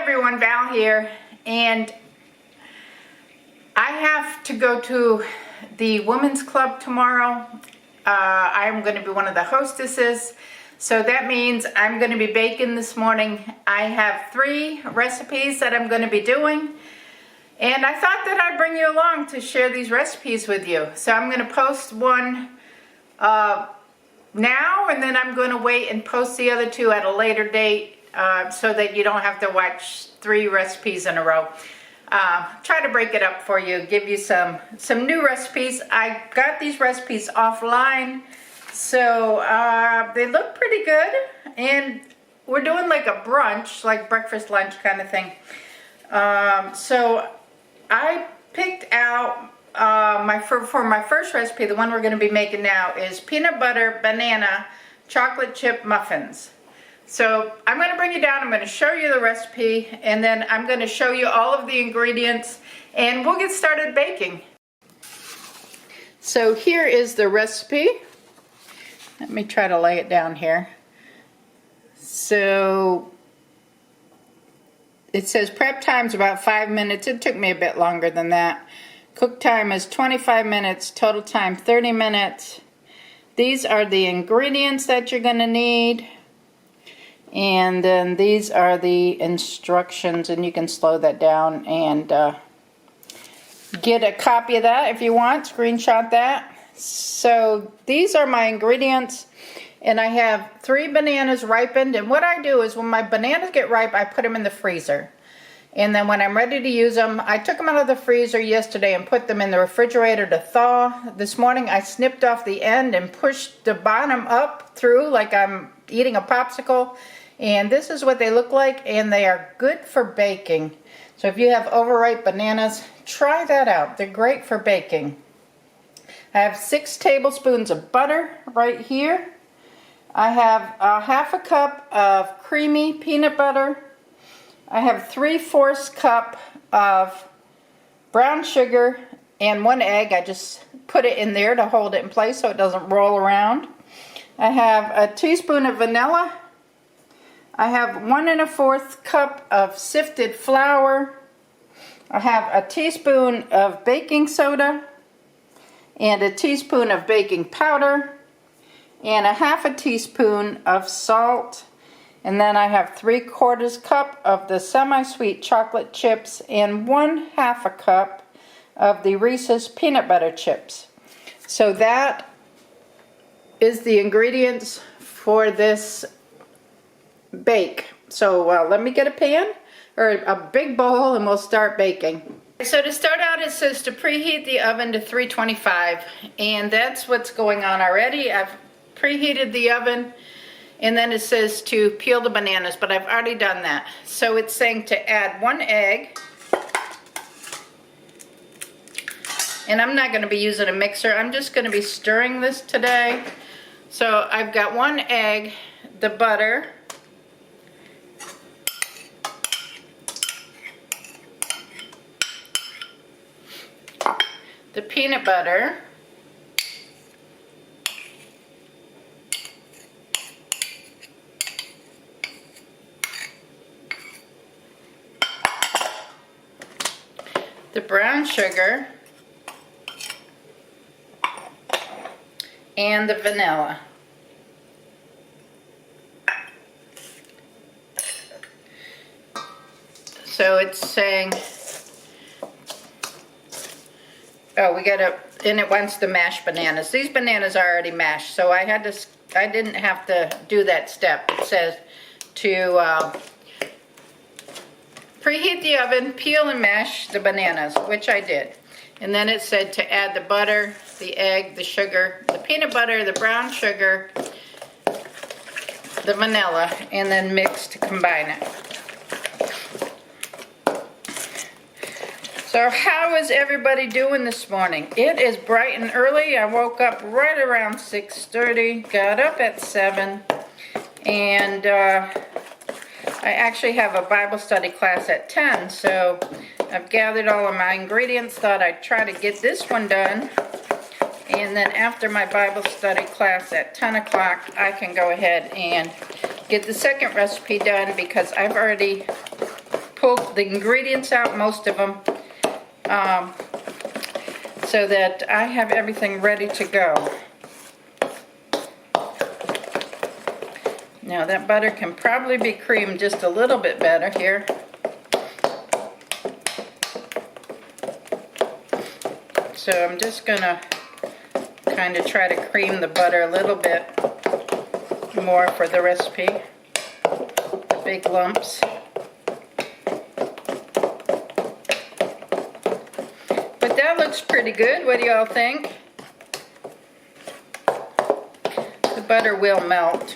everyone, Val here, and I have to go to the women's club tomorrow. I'm going to be one of the hostesses, so that means I'm going to be baking this morning. I have 3 recipes that I'm going to be doing, and I thought that I'd bring you along to share these recipes with you. So I'm going to post one now, and then I'm going to wait and post the other 2 at a later date. So that you don't have to watch 3 recipes in a row. Try to break it up for you, give you some new recipes. I got these recipes offline, so they look pretty good, and we're doing like a brunch, like breakfast, lunch kind of thing. So I picked out for my first recipe, the one we're going to be making now, is peanut butter banana chocolate chip muffins. So I'm going to bring you down, I'm going to show you the recipe, and then I'm going to show you all of the ingredients, and we'll get started baking. So here is the recipe. Let me try to lay it down here. So it says prep time's about 5 minutes. It took me a bit longer than that. Cook time is 25 minutes, total time 30 minutes. These are the ingredients that you're going to need. And then these are the instructions, and you can slow that down and get a copy of that if you want, screenshot that. So these are my ingredients, and I have 3 bananas ripened, and what I do is when my bananas get ripe, I put them in the freezer. And then when I'm ready to use them, I took them out of the freezer yesterday and put them in the refrigerator to thaw. This morning I snipped off the end and pushed the bottom up through like I'm eating a popsicle. And this is what they look like, and they are good for baking. So if you have overripe bananas, try that out. They're great for baking. I have 6 tablespoons of butter right here. I have a half a cup of creamy peanut butter. I have 3/4 cup of brown sugar and 1 egg. I just put it in there to hold it in place so it doesn't roll around. I have a teaspoon of vanilla. I have 1 1/4 cup of sifted flour. I have a teaspoon of baking soda and a teaspoon of baking powder and a half a teaspoon of salt. And then I have 3/4 cup of the semi-sweet chocolate chips and 1/2 cup of the Reese's peanut butter chips. So that is the ingredients for this bake. So let me get a pan or a big bowl, and we'll start baking. So to start out, it says to preheat the oven to 325, and that's what's going on already. I've preheated the oven, and then it says to peel the bananas, but I've already done that. So it's saying to add 1 egg, and I'm not going to be using a mixer. I'm just going to be stirring this today. So I've got 1 egg, the butter, the peanut butter, the brown sugar, and the vanilla. So it's saying, oh, we gotta, and it wants the mashed bananas. These bananas are already mashed, so I didn't have to do that step. It says to preheat the oven, peel and mash the bananas, which I did. And then it said to add the butter, the egg, the sugar, the peanut butter, the brown sugar, the vanilla, and then mix to combine it. So how is everybody doing this morning? It is bright and early. I woke up right around 6:30, got up at 7, and I actually have a Bible study class at 10, so I've gathered all of my ingredients, thought I'd try to get this one done, and then after my Bible study class at 10 o'clock, I can go ahead and get the second recipe done because I've already pull the ingredients out, most of them, so that I have everything ready to go. Now that butter can probably be creamed just a little bit better here. So I'm just gonna kind of try to cream the butter a little bit more for the recipe. The big lumps. But that looks pretty good. What do y'all think? The butter will melt.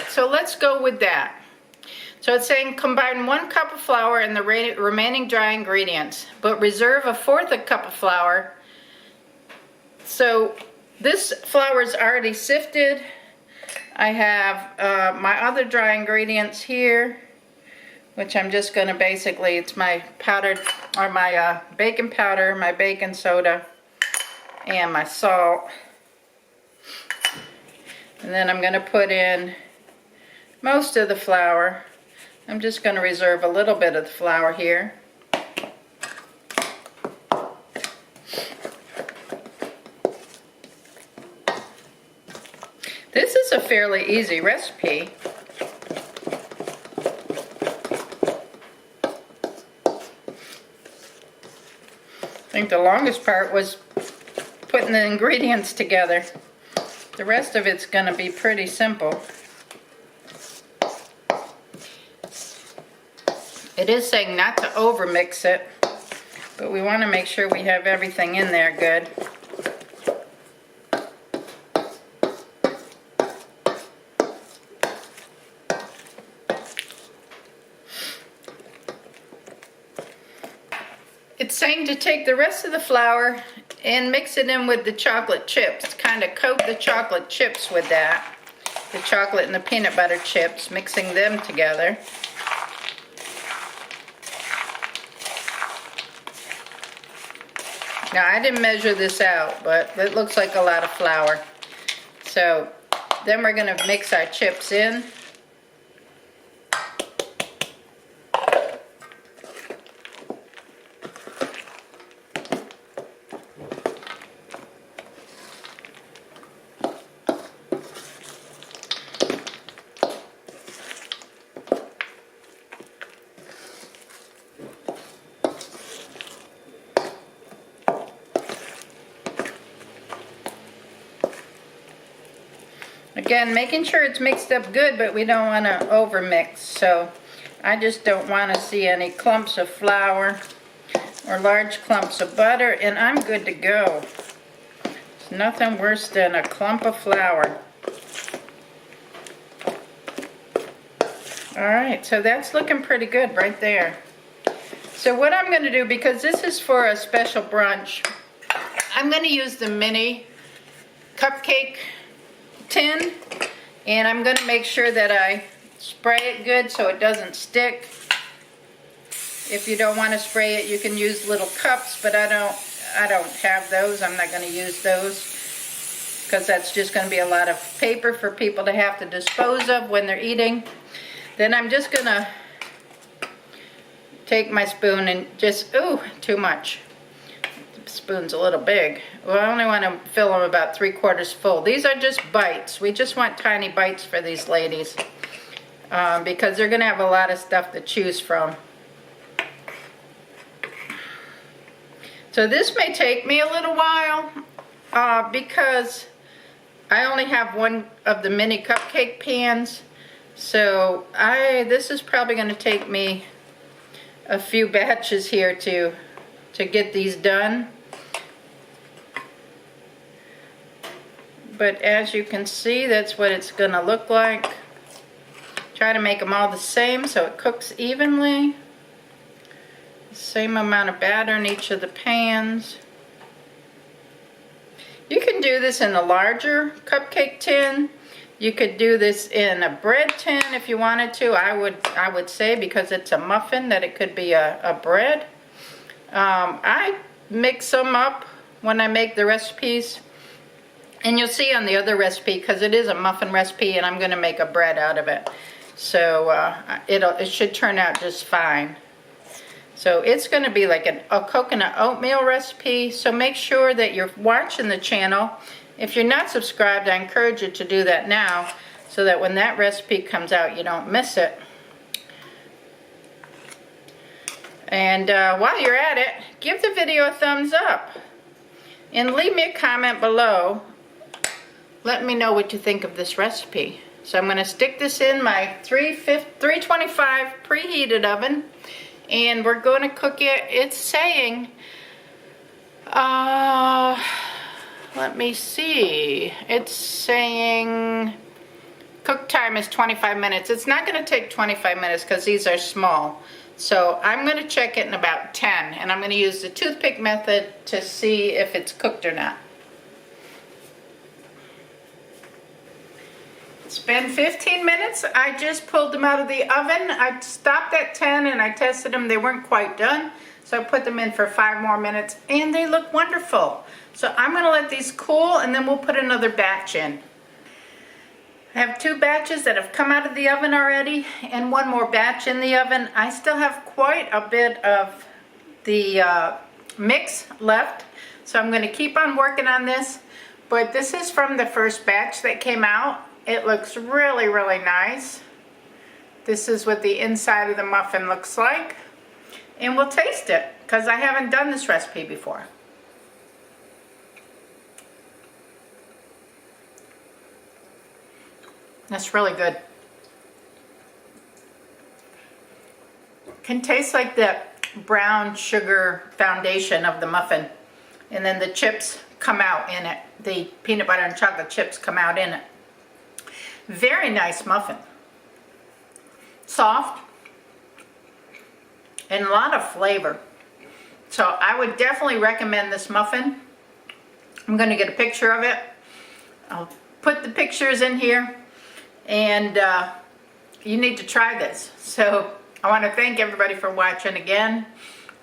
So let's go with that. So it's saying combine 1 cup of flour and the remaining dry ingredients, but reserve 1/4 cup of flour. So this flour is already sifted. I have my other dry ingredients here, which I'm just going to basically, it's my powdered, or my baking powder, my baking soda, and my salt. And then I'm going to put in most of the flour. I'm just going to reserve a little bit of the flour here. This is a fairly easy recipe. I think the longest part was putting the ingredients together. The rest of it's going to be pretty simple. It is saying not to over mix it, but we want to make sure we have everything in there good. It's saying to take the rest of the flour and mix it in with the chocolate chips. Kind of coat the chocolate chips with that. The chocolate and the peanut butter chips, mixing them together. Now I didn't measure this out, but it looks like a lot of flour. So then we're going to mix our chips in. Again, making sure it's mixed up good, but we don't want to over mix. So I just don't want to see any clumps of flour or large clumps of butter, and I'm good to go. There's nothing worse than a clump of flour. Alright, so that's looking pretty good right there. So what I'm going to do, because this is for a special brunch, I'm going to use the mini cupcake tin, and I'm going to make sure that I spray it good so it doesn't stick. If you don't want to spray it, you can use little cups, but I don't have those. I'm not going to use those because that's just going to be a lot of paper for people to have to dispose of when they're eating. Then I'm just going to take my spoon and just, ooh, too much. The spoon's a little big. Well, I only want to fill them about 3/4 full. These are just bites. We just want tiny bites for these ladies because they're going to have a lot of stuff to choose from. So this may take me a little while because I only have one of the mini cupcake pans. So this is probably going to take me a few batches here to get these done. But as you can see, that's what it's going to look like. Try to make them all the same so it cooks evenly. Same amount of batter in each of the pans. You can do this in a larger cupcake tin. You could do this in a bread tin if you wanted to. I would say, because it's a muffin, that it could be a bread. I mix them up when I make the recipes. And you'll see on the other recipe, because it is a muffin recipe and I'm going to make a bread out of it. So it should turn out just fine. So it's going to be like a coconut oatmeal recipe. So make sure that you're watching the channel. If you're not subscribed, I encourage you to do that now so that when that recipe comes out, you don't miss it. And while you're at it, give the video a thumbs up. And leave me a comment below. Let me know what you think of this recipe. So I'm going to stick this in my 325 preheated oven. And we're going to cook it. It's saying, let me see. It's saying cook time is 25 minutes. It's not going to take 25 minutes because these are small. So I'm going to check it in about 10. And I'm going to use the toothpick method to see if it's cooked or not. It's been 15 minutes. I just pulled them out of the oven. I stopped at 10 and I tested them. They weren't quite done. So I put them in for 5 more minutes and they look wonderful. So I'm going to let these cool and then we'll put another batch in. I have 2 batches that have come out of the oven already and 1 more batch in the oven. I still have quite a bit of the mix left. So I'm going to keep on working on this. But this is from the first batch that came out. It looks really, really nice. This is what the inside of the muffin looks like. And we'll taste it, because I haven't done this recipe before. That's really good. Can taste like the brown sugar foundation of the muffin. And then the chips come out in it. The peanut butter and chocolate chips come out in it. Very nice muffin. Soft. And a lot of flavor. So I would definitely recommend this muffin. I'm going to get a picture of it. I'll put the pictures in here. And you need to try this. So I want to thank everybody for watching again.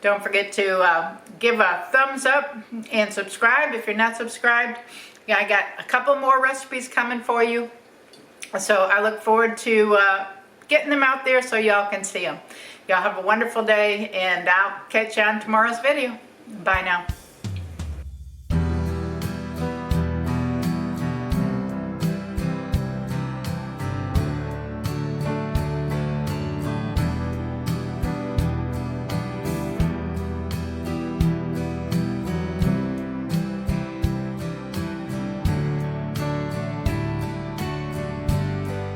Don't forget to give a thumbs up and subscribe if you're not subscribed. Yeah, I got a couple more recipes coming for you. So I look forward to getting them out there so y'all can see them. Y'all have a wonderful day and I'll catch you on tomorrow's video. Bye now.